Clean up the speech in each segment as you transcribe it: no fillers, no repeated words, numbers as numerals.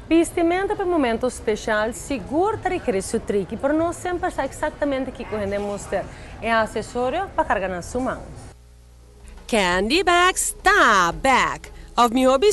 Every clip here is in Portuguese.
Vestimenta para momento especial, seguro que requer seu trick, mas não sempre sabe exatamente o que podemos ter. É acessório para carregar na sua mão. Candy Bag está back. Of mi hobby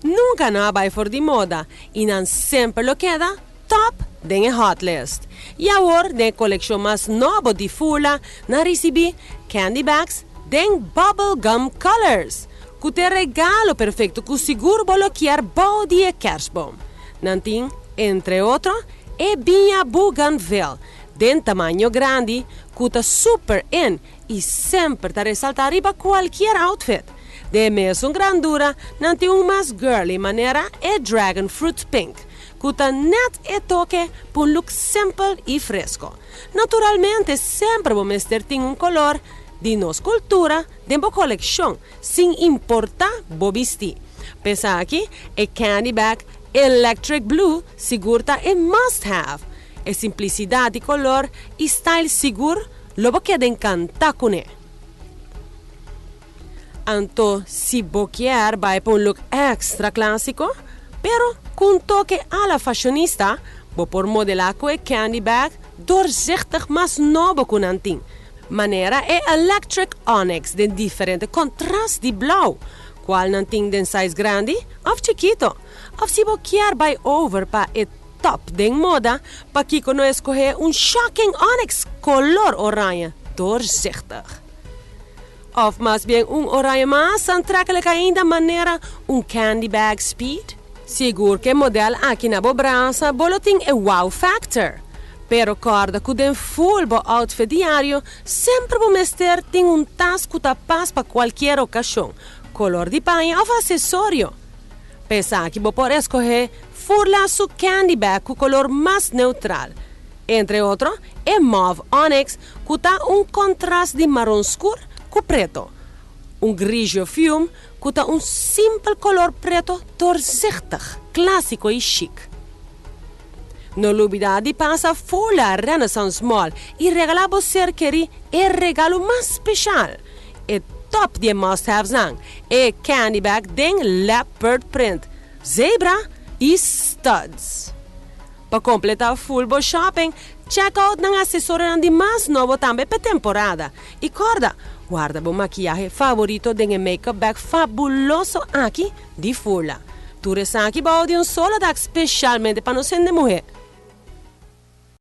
nunca não vai fora de moda e não sempre lo queda top den hot list. E agora, na coleção mais nova de Fula, na recebi Candy Bags den Bubblegum Colors, que te regalo perfeito que seguro bolo quer body e kerstboom. Nantin, entre outros, é binha Bougainville, den tamanho grande, que tá super in e sempre te resalta riba qualquer outfit. De mesma grandura, nanti mais girly maneira é Dragon Fruit Pink, que tá net e toque por um look simple e fresco. Naturalmente, sempre vamos ter color de nossa cultura dentro da coleção, sem importar o vestir. Pensa aqui, é Candy Bag Electric Blue, segura é must-have. É simplicidade de color e style seguro, logo que encanta com ele. Então, se você quer, vai para um look extra clássico, pero com toque a la fashionista, vou por modelar com a Candy Bag doorzichtig mais novo que antes. Maneira é Electric Onyx de diferente contraste de blau, qual não tem den size grande ou chiquito. Ou se você quer vai over para o top de moda, para que não escolher shocking onyx color orange doorzichtig. Ou mais bem orange mais aantrekkelijk ainda maneira Candy Bag Speed. Seguro que o modelo aqui na braça tem o wow factor. Pero corda que den full bo outfit diário, sempre vamos ter tas que passa para qualquer ocasião, color de panha ou acessório. Pensa que por escolher furla su Candy Bag com color mais neutral. Entre outros, é Mauve Onyx, que tá contraste de marrom escuro com preto. Grigio Fume, que tá simples color preto doorzichtig, clássico e chic. No olvida de passar Fula Renaissance Mall e regalar você querer o regalo mais especial. É top de must-haves é Candy Bag den Leopard Print, zebra e studs. Para completar full bo shopping, check out ng acessório de mais novo também para temporada. E guarda o maquillaje favorito de makeup bag fabuloso aqui de Fula. Tu resta aqui para de solo dag especialmente para não ser de mulher.